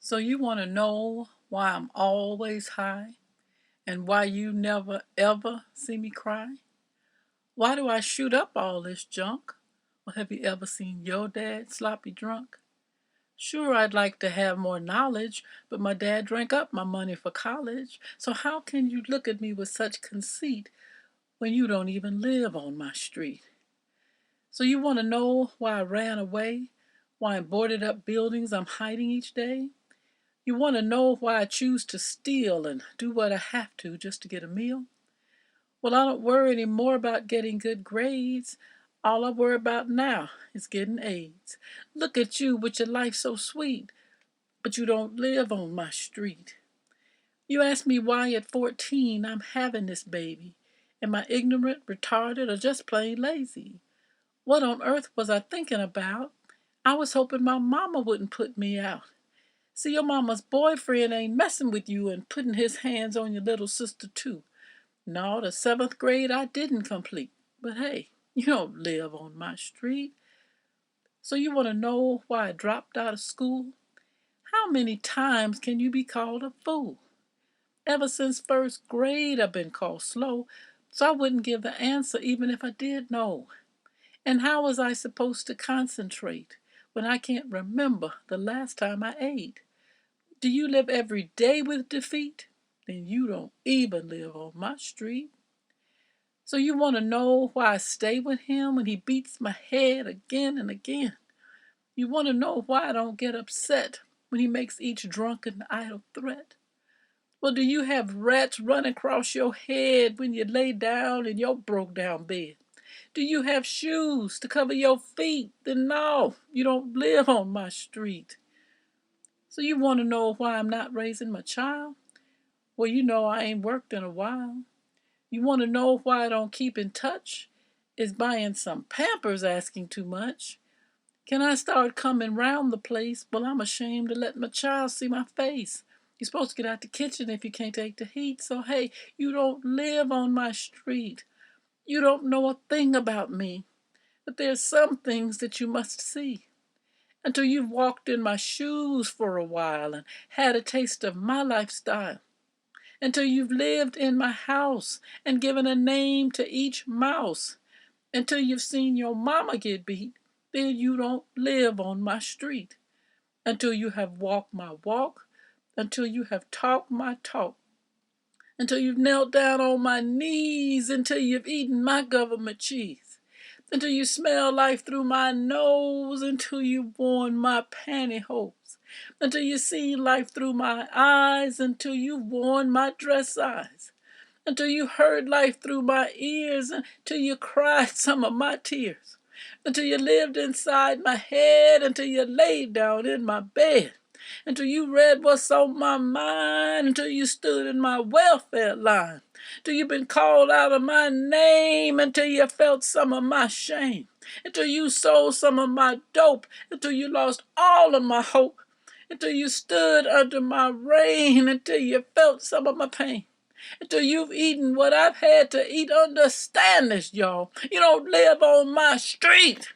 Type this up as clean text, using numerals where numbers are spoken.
So you want to know why I'm always high and why you never ever see me cry? Why do I shoot up all this junk? Or have you ever seen your dad sloppy drunk? Sure, I'd like to have more knowledge, but my dad drank up my money for college. So how can you look at me with such conceit when you don't even live on my street? So you want to know why I ran away? Why in boarded up buildings I'm hiding each day? You want to know why I choose to steal and do what I have to just to get a meal? Well, I don't worry anymore about getting good grades. All I worry about now is getting AIDS. Look at you with your life so sweet, but you don't live on my street. You ask me why at 14 I'm having this baby. Am I ignorant, retarded, or just plain lazy? What on earth was I thinking about? I was hoping my mama wouldn't put me out. See, your mama's boyfriend ain't messing with you and putting his hands on your little sister, too. No, the seventh grade I didn't complete. But hey, you don't live on my street. So you want to know why I dropped out of school? How many times can you be called a fool? Ever since first grade I've been called slow, so I wouldn't give the answer even if I did know. And how was I supposed to concentrate when I can't remember the last time I ate? Do you live every day with defeat? Then you don't even live on my street. So you want to know why I stay with him when he beats my head again and again? You want to know why I don't get upset when he makes each drunken idle threat? Well, do you have rats run across your head when you lay down in your broke down bed? Do you have shoes to cover your feet? Then no, you don't live on my street. So you want to know why I'm not raising my child? Well, you know I ain't worked in a while. You want to know why I don't keep in touch? Is buying some Pampers asking too much? Can I start coming round the place? Well, I'm ashamed to let my child see my face. You're supposed to get out the kitchen if you can't take the heat. So, hey, you don't live on my street. You don't know a thing about me. But there's some things that you must see. Until you've walked in my shoes for a while and had a taste of my lifestyle. Until you've lived in my house and given a name to each mouse. Until you've seen your mama get beat, then you don't live on my street. Until you have walked my walk, until you have talked my talk, until you've knelt down on my knees, until you've eaten my government cheese, until you smell life through my nose, until you've worn my pantyhose, until you see life through my eyes, until you've worn my dress size, until you heard life through my ears, until you cried some of my tears, until you lived inside my head, until you laid down in my bed, until you read what's on my mind, until you stood in my welfare line, till you've been called out of my name, until you felt some of my shame, until you sold some of my dope, until you lost all of my hope, until you stood under my reign, until you felt some of my pain. Until you've eaten what I've had to eat. Understand this, y'all. You don't live on my street.